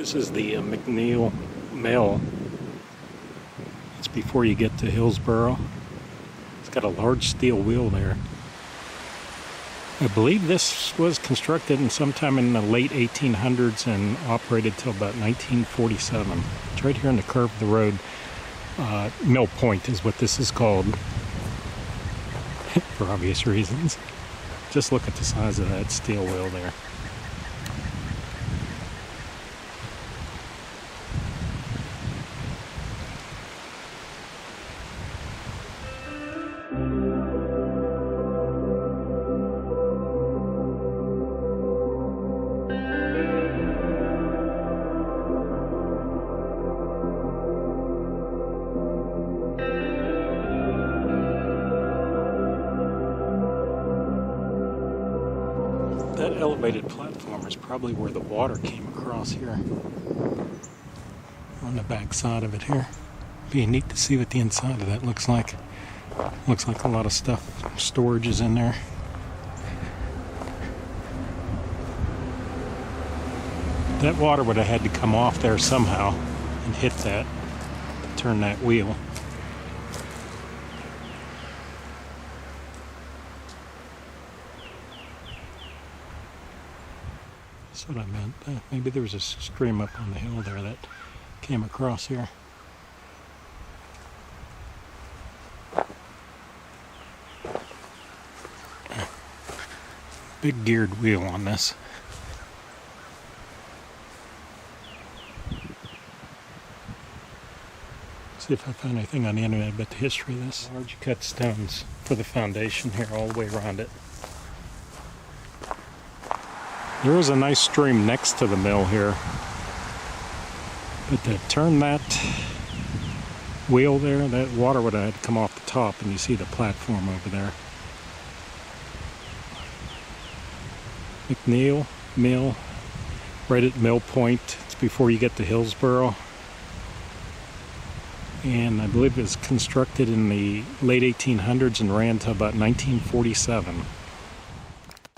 This is the McNeel mill. It's before you get to Hillsboro. It's got a large steel wheel there. I believe this was constructed sometime in the late 1800s and operated till about 1947. It's right here in the curve of the road. Mill Point is what this is called, for obvious reasons. Just look at the size of that steel wheel there. That elevated platform is probably where the water came across here. On the back side of it here. Be neat to see what the inside of that looks like. Looks like a lot of stuff. Storage is in there. That water would have had to come off there somehow and hit that to turn that wheel. That's what I meant. Maybe there was a stream up on the hill there that came across here. Big geared wheel on this. See if I find anything on the internet about the history of this. Large cut stones for the foundation here all the way around it. There is a nice stream next to the mill here, but to turn that wheel there, that water would have had to come off the top, and you see the platform over there. McNeel Mill, right at Mill Point. It's before you get to Hillsboro. And I believe it was constructed in the late 1800s and ran to about 1947.